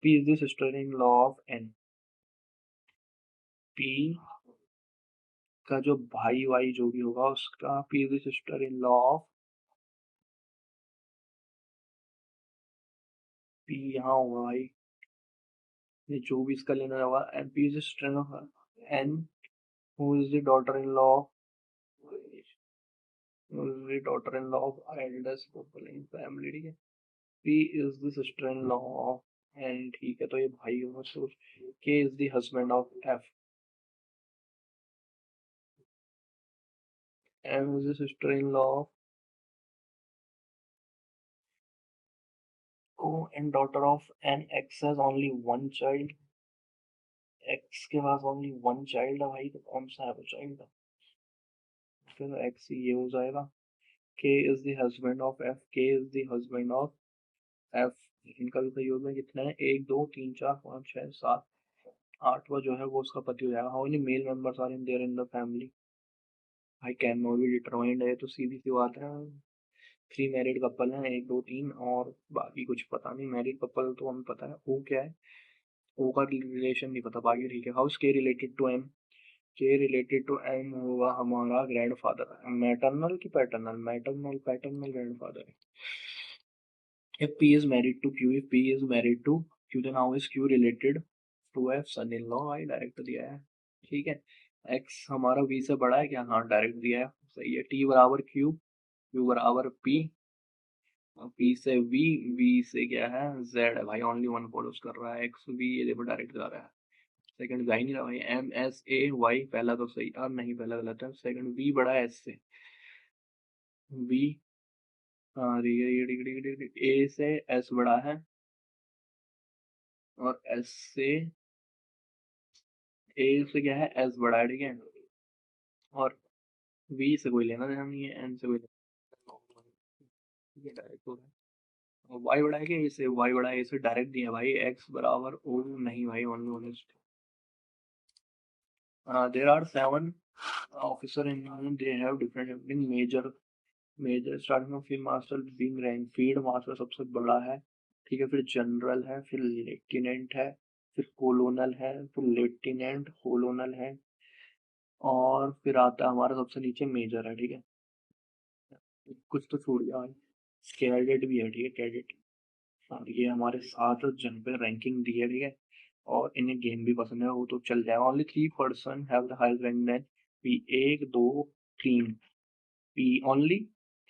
P is the sister in law of N P का जो भाई वाई जो भी होगा उसका P is the sister in law of P यहाँ होगा भाई ये जो भी इसका लेना होगा N P is the sister of N who is the daughter in law daughter in law of eldest people in family, ठीक है। P is the sister in law of N, ठीक है, तो ये भाई होगा। So K is the husband of F, M is the sister in law of O, and daughter of N, X has only one child, X के पास only one child है भाई, तो कौन सा है वो चाइल्ड? फिर एक्स ये हो जाएगा। K is the husband of F, K is the husband of F, इनका भी सहयोग में कितना है, एक दो तीन चार पाँच छः सात, आठवां जो है वो उसका पति हो जाएगा। How many male members are in there in the family, भाई कैन नॉट बी डिटरमाइंड है, तो सीधी सी बात है। थ्री मैरिड कपल हैं, एक दो तीन, और बाकी कुछ पता नहीं। मैरिड कपल तो हमें पता है, वो क्या है, ओ का रिलेशन नहीं पता बाकी, ठीक है। हाउ इज के रिलेटेड टू एम, के रिलेटेड टू एम होगा हमारा ग्रैंडफादर, मैटरनल की paternal, maternal paternal grandfather. If P is married to Q, if P is married to Q, then how is Q related to F, son in law? भाई direct दिया है, ठीक है। X हमारा V से बड़ा है क्या? हाँ डायरेक्ट दिया है, सही है। T बराबर Q, Q बराबर P, P से V, V से क्या है Z है भाई, ओनली वन फॉलोज कर रहा है, X V ये देखो डायरेक्ट जा रहा है, सेकंड जा ही नहीं रहा भाई। M S A Y पहला तो सही, और नहीं पहला गलत है, सेकंड V बड़ा है S से, V, हाँ A से S बड़ा है, और S से ए से क्या है, एस बड़ा है, ठीक है। और वी से कोई लेना देना नहीं है, एन से कोई लेना, ये डायरेक्ट हो रहा है। और वाई बड़ा है क्या, ए से, वाई बड़ा है ए से, डायरेक्ट दिया भाई। एक्स बराबर ओ नहीं भाई, only honest. There are seven officer in, they have different major, major starting में, फिर master being rank, field master सबसे बड़ा है, ठीक है। फिर जनरल है, फिर लेफ्टिनेंट है, फिर कोलोनल है, फिर लेफ्टिनेंट कोलोनल है, और फिर आता है हमारा सबसे नीचे मेजर है, ठीक है। कुछ तो छूट गया भाई, कैडेट भी है, ठीक है, कैडेट। और ये हमारे साथ जन पे रैंकिंग दी है, ठीक है। और इन्हें गेम भी पसंद है, वो तो चल जाएगा। Only three person have the highest rank than P, एक दो तीन, पी ओनली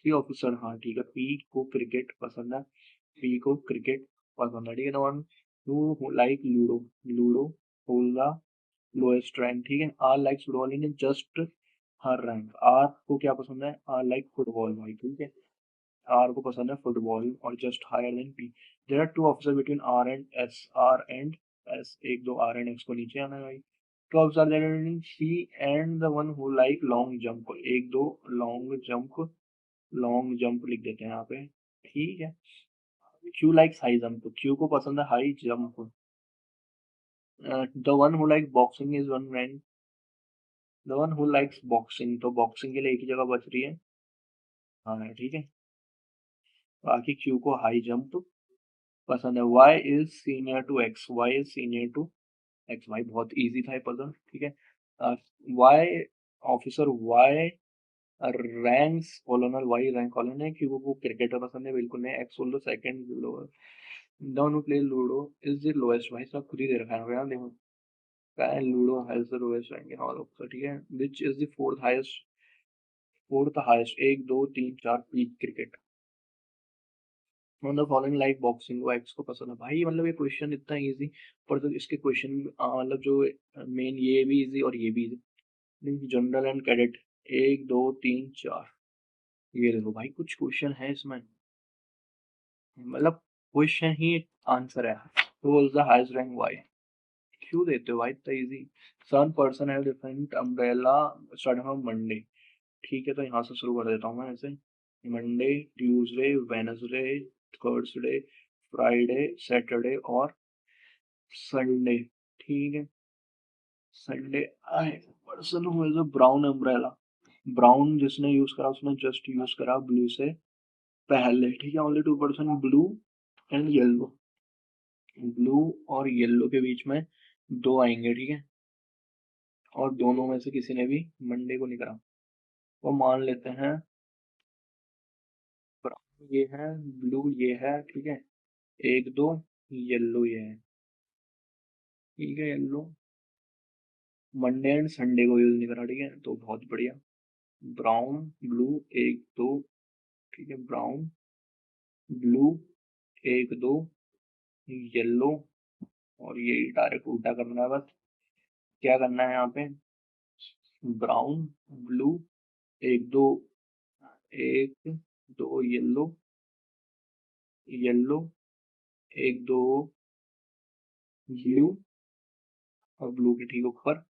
थ्री ऑफिसर, हाँ ठीक है। पी को क्रिकेट पसंद है, पी को क्रिकेट पसंद है, ठीक है। One who like ludo, ludo hold the lowest rank, ठीक है। R like football in just her rank, R को क्या पसंद है, आर लाइक फुटबॉल भाई, ठीक है। आर को पसंद है फुटबॉल, और just higher than P. There are two officer between R and S, R and S, एक दो आर एंड एक्स को नीचे आना है भाई। Two officer there between C and the one who like long jump, एक दो लॉन्ग जंप, लॉन्ग जंप लिख देते हैं यहाँ पे, ठीक है। Q likes high jump, Q को पसंद है high jump. The one who like boxing is one rank, the one who likes boxing, तो बॉक्सिंग के लिए एक ही जगह बच रही है, हाँ ठीक है। बाकी क्यू को हाई जंप पसंद है। Y is senior to X, Y is senior to X, Y बहुत इजी था ये पजल, ठीक है। Y officer, Y ranks colonel, Y rank colonel है, क्योंकि वो क्रिकेटर पसंद है, बिल्कुल नहीं। एक्स बोलो second lower, don't who play ludo is the lowest, भाई सब खुद ही दे रखा है यार, देखो क्या है, ludo has the lowest rank in all officer, ठीक है। Which is the fourth highest, fourth highest, एक दो तीन चार पीक क्रिकेट, मतलब फॉलोइंग लाइक बॉक्सिंग, वो एक्स को पसंद है भाई। मतलब ये क्वेश्चन इतना इजी, पर तो इसके क्वेश्चन मतलब जो मेन, ये भी इजी और ये भी इजी। जनरल एंड कैडेट, एक दो तीन चार, ये देखो भाई कुछ क्वेश्चन है इसमें, मतलब क्वेश्चन ही आंसर है। तो द हाईएस्ट रैंक वाई, क्यों देते हो भाई इतना easy. Some person have different umbrella starting from Monday, ठीक है, तो यहाँ से शुरू कर देता हूँ मैं ऐसे। Monday, Tuesday, Wednesday, Thursday, Friday, Saturday और संडे, ठीक है। संडे आए, person who is a brown umbrella, brown जिसने यूज करा उसने जस्ट यूज करा ब्लू से पहले, ठीक है। Only two person blue and yellow, blue और येलो के बीच में दो आएंगे, ठीक है। और दोनों में से किसी ने भी मंडे को नहीं करा, वो मान लेते हैं ब्राउन ये है, ब्लू ये है, ठीक है। एक दो येलो ये है, ठीक है। येलो मंडे एंड संडे को यूज नहीं करा, ठीक है, तो बहुत बढ़िया। ब्राउन ब्लू 1 2, ठीक है, ब्राउन ब्लू 1 2, येलो, और ये डायरेक्ट उल्टा करना है बस। क्या करना है यहाँ पे, brown blue 1 2, 1 2 yellow, yellow 1 2 blue, और ब्लू के ठीक ऊपर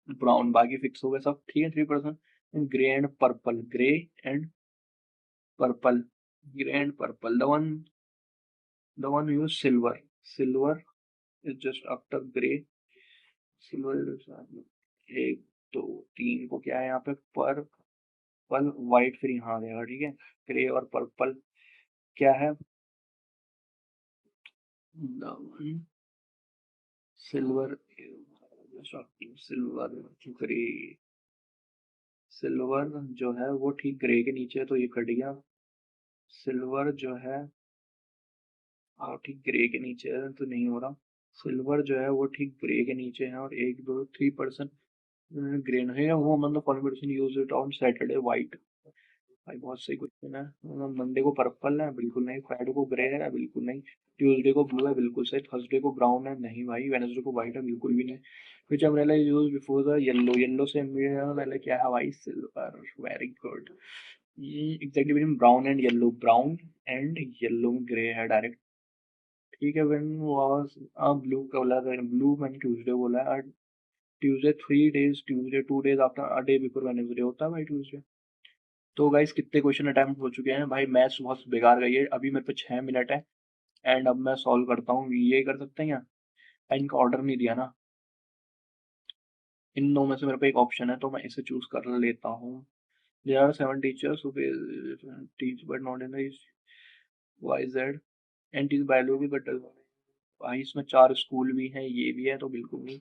ब्राउन। बाकी फिक्स हो गए सब, ठीक है। 3%। Grey and purple, grey and purple, grey and purple, the one use silver, silver is just after grey, silver. 1 2 3 को क्या है यहाँ पे, पर्पल व्हाइट, फिर यहाँ आ जाएगा, ठीक है। ग्रे और पर्पल क्या है, सिल्वर, सिल्वर ग्रे, सिल्वर जो है वो ठीक ग्रे के नीचे है, तो ये कट गया। सिल्वर जो है ठीक ग्रे के नीचे है, तो नहीं हो रहा। सिल्वर जो है वो ठीक ग्रे के नीचे है, और 1 2 3% ग्रे है। वो मतलब conversation use it on Saturday white. भाई बहुत सही क्वेश्चन है। मंडे को पर्पल है, बिल्कुल नहीं। फ्राइडे को ग्रे है, बिल्कुल नहीं। ट्यूसडे को ब्लू है, बिल्कुल सही। थर्सडे को ब्राउन है, नहीं भाई। वेडनेसडे को व्हाइट है, बिल्कुल भी नहीं। Which umbrella is used before the yellow, yellow से पहले क्या है भाई, silver, very good. Exactly between brown and yellow, brown and yellow में ग्रे है डायरेक्ट, ठीक है। व्हेन वाज ब्लू का बोला, ब्लू मैंने ट्यूसडे बोला है। Tuesday 3 days, Tuesday 2 days after, a day before Wednesday होता है भाई ट्यूसडे। तो गाइस कितने क्वेश्चन अटेम्प्ट हो चुके हैं भाई, मैथ्स बहुत बेकार गई है। अभी मेरे पे 6 मिनट है, एंड अब मैं सॉल्व करता हूँ। ये कर सकते हैं क्या, इनका ऑर्डर नहीं दिया ना। इन दो में से मेरे पे एक ऑप्शन है, तो मैं इसे चूज कर लेता हूँ। There are 7 teachers who teach but not in the Y Z and teach biology but भाई इसमें 4 स्कूल भी हैं, ये भी है, तो बिल्कुल नहीं।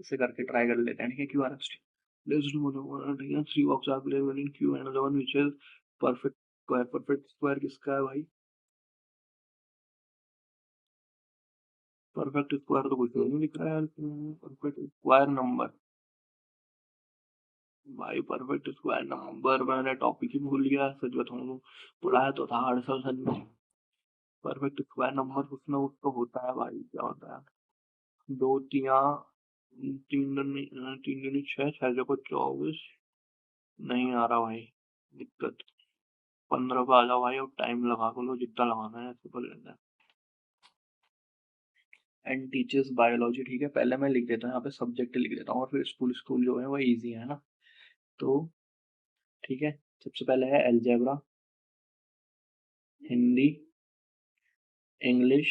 इसे करके ट्राई कर लेते हैं, ठीक है। Q R S T, let's do mono, 3 box are available in Q and the one which is perfect square. Perfect square किसका है भाई, परफेक्ट स्क्वायर तो कुछ नहीं लिख रहा है। परफेक्ट स्क्वायर नंबर, भाई परफेक्ट स्क्वायर नंबर मैंने टॉपिक ही भूल गया, सच बताऊं तो। पढ़ाया तो था हर साल सच में। परफेक्ट स्क्वायर नंबर कुछ ना कुछ तो होता है भाई, क्या होता है। दो तिया, तीन दूनी छह, छह को 24, नहीं आ रहा भाई, दिक्कत। 15 पे आ जाओ भाई, और टाइम लगा को लो जितना लगाना है, ऐसे कर लेना है। एंड टीचर्स बायोलॉजी, ठीक है। पहले मैं लिख देता हूँ यहाँ पे, सब्जेक्ट लिख देता हूँ, और फिर स्कूल स्कूल जो है वो इजी है ना। तो ठीक है, सबसे पहले है algebra, Hindi, English,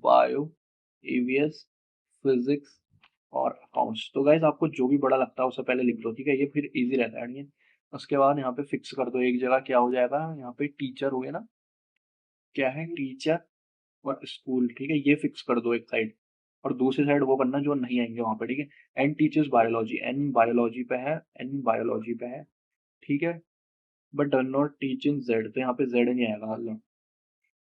bio, EVS, physics और अकाउंट्स। तो गाइज आपको जो भी बड़ा लगता है उसे पहले लिख लो, ठीक है। ये फिर इजी रहता है, ठीक है। उसके बाद यहाँ पे फिक्स कर दो एक जगह, क्या हो जाएगा यहाँ पे, टीचर हो गया ना, क्या है, टीचर और स्कूल, ठीक है। ये फिक्स कर दो एक साइड, और दूसरी साइड वो करना जो नहीं आएंगे वहां पे, ठीक है। And teachers biology, N biology पे है, एन बायोलॉजी पे है, ठीक है। But does not teach in Z, तो यहाँ पे जेड नहीं आएगा, मतलब।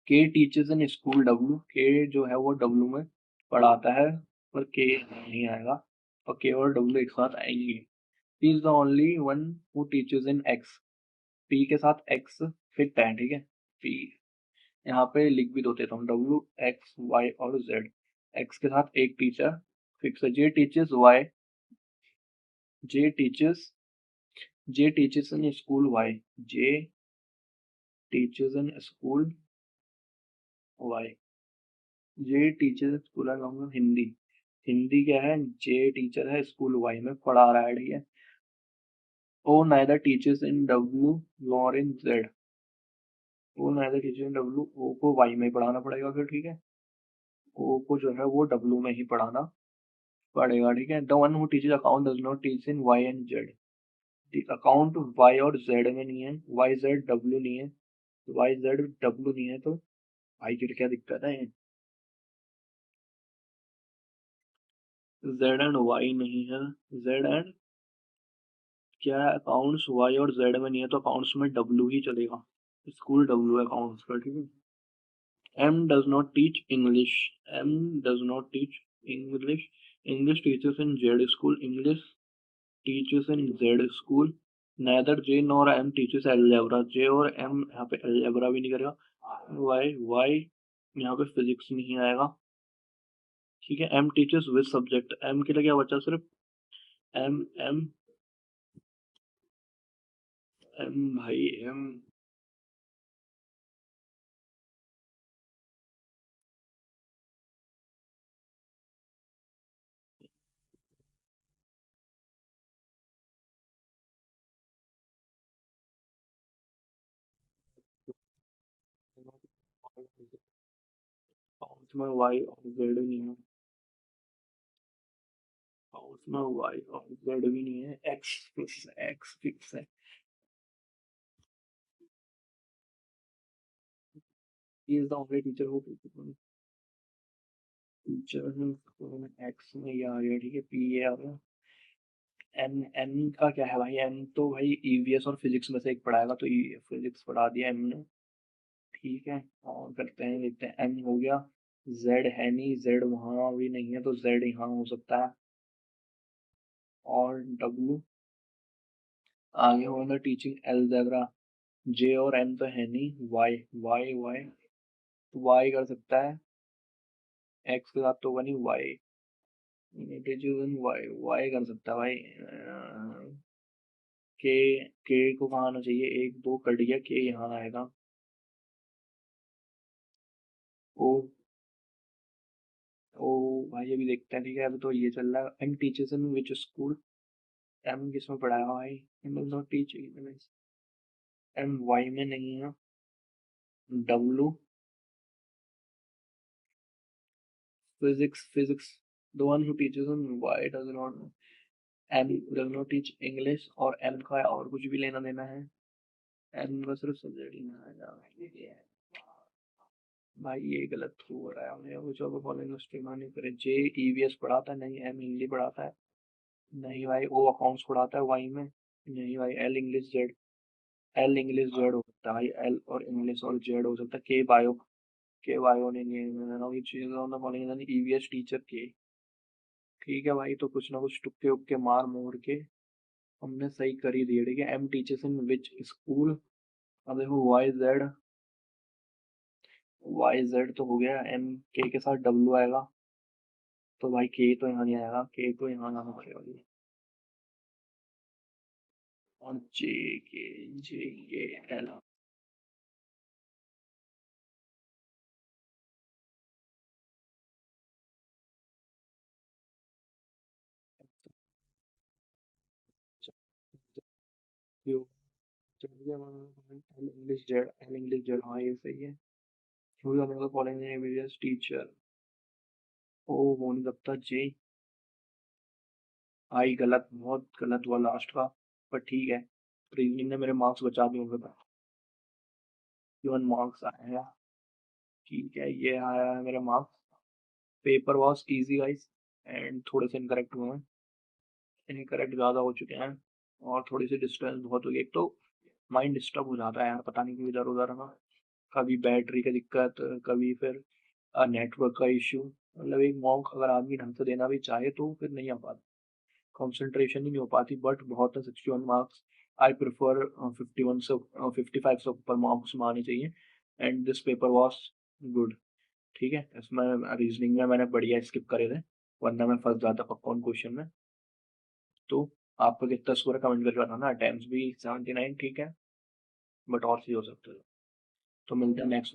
के टीचर्स इन स्कूल, डब्ल्यू, के जो है वो डब्ल्यू में पढ़ाता है, पर के नहीं आएगा, और के और डब्ल्यू एक साथ आएंगे। P is the only one who teachers in x, P के साथ एक्स फिट है, ठीक है। पी यहाँ पे लिख भी देता हूँ, डब्ल्यू एक्स वाई और जेड। एक्स के साथ एक टीचर फिक्स है, J teachers Y, J teachers, J teachers in school Y, J teachers in school Y, J teacher school Hindi, Hindi क्या है, जे टीचर है, स्कूल वाई में पढ़ा रहा है, ठीक है। O neither teachers in W nor in Z, O neither teacher in W, O को वाई में ही पढ़ाना पड़ेगा फिर, ठीक है। ओ को जो है वो डब्ल्यू में ही पढ़ाना पड़ेगा, ठीक है। The one who teaches account does not teach in Y and Z, account Y और जेड में नहीं है, वाई जेड डब्ल्यू नहीं है, वाई जेड डब्ल्यू नहीं है, तो भाई फिर क्या दिक्कत है, जेड एंड वाई नहीं है, जेड एंड क्या है, अकाउंट्स वाई और जेड में नहीं है, तो अकाउंट्स में डब्ल्यू ही चलेगा, स्कूल डब्ल्यू है अकाउंट्स का, ठीक है। M does not teach English, M does not teach English, English teachers in Z school, English teachers in Z school, neither J nor M teachers algebra, J और M यहाँ पे algebra भी नहीं करेगा। वाई वाई यहाँ पे physics नहीं आएगा। ठीक है, M teachers with subject, M के लिए क्या बचा सिर्फ एम एम एम भाई एम। उसमें वाई और जेड नहीं है, उसमें वाई और जेड भी नहीं है, एक्स फिक्स है। He is the only teacher who teacher X में ये आ गया। ठीक है, पी ए आ गया। एन एन का क्या है भाई, एन तो भाई ईवीएस और फिजिक्स में से एक पढ़ाएगा, तो फिजिक्स पढ़ा दिया एम ने। ठीक है, और करते हैं, देखते हैं। एन हो गया, जेड है नहीं, जेड वहां भी नहीं है, तो जेड यहाँ हो सकता है। और डब्ल्यू आगे होगा टीचिंग अलजेब्रा। जे और एम तो है नहीं, वाई वाई वाई वाई कर सकता है, एक्स के साथ तो होगा नहीं, वाई वाई वाई कर सकता है भाई। के को कहाँ आना चाहिए, एक दो कट गया, के यहाँ आएगा। ओ ओ भाई अभी देखते हैं। ठीक है, अभी तो ये चल रहा है, M teachers in which school. M किसमें पढ़ाया भाई, M is not teaching, M Y में नहीं है। W physics physics, the one who teachers in Y does not, M does not teach English, और एम का और कुछ भी लेना देना है, एम का सिर्फ सब्जेक्ट ही ना है भाई। ये गलत हो रहा है, हमें कुछ और फॉलोइंग स्ट्रीम नहीं करे। जे ईवीएस पढ़ाता है नहीं, एम इंग्लिश पढ़ाता है नहीं भाई, ओ अकाउंट्स पढ़ाता है वाई में नहीं भाई, L English Z, L English Z हो सकता है भाई, एल और इंग्लिश और जेड हो सकता है। के बायो ने नहीं चीज on the following EVS teacher के। ठीक है भाई, तो कुछ ना कुछ टुक्के उक्के मार मोड़ के हमने सही कर ही दिया। ठीक है, M teachers in which school, अब देखो वाई जेड तो हो गया, एम के साथ डब्ल्यू आएगा, तो भाई के तो यहाँ नहीं आएगा, के तो यहाँ आना पड़ेगा। और जे के L, L English Z, L English Z, हाँ ये सही है। क्योंकि हम लोग कॉलेज में एमबीबीएस टीचर, ओ हो नहीं सकता। जे आई गलत, बहुत गलत हुआ लास्ट का, पर ठीक है, रीजनिंग ने मेरे मार्क्स बचा दिए होंगे। 1 मार्क्स आए हैं। ठीक है, ये आया है मेरे marks. Paper was easy guys, and थोड़े से इनकरेक्ट हुए हैं, इनकरेक्ट ज़्यादा हो चुके हैं, और थोड़ी सी डिस्टेंस बहुत हो गई। एक तो माइंड डिस्टर्ब हो जाता है यार, पता नहीं क्यों इधर उधर है ना, कभी बैटरी की दिक्कत, कभी फिर नेटवर्क का इश्यू। मतलब एक मॉक अगर आदमी ढंग से देना भी चाहे तो फिर नहीं आ पाता, कंसंट्रेशन ही नहीं हो पाती। बट बहुत है, 61 मार्क्स। आई प्रिफर 51 से 55 से ऊपर मार्क्स में आने चाहिए, and this paper was good. ठीक है, इसमें रीजनिंग में मैंने बढ़िया स्किप करे थे, वरना मैं फंस जाता पक्का उन क्वेश्चन में। तो आपका कितना स्कोर है कमेंट करके बताना। अटेम्प्ट्स भी 79, ठीक है, बट और सही हो सकता है। तो मिलते हैं नेक्स्ट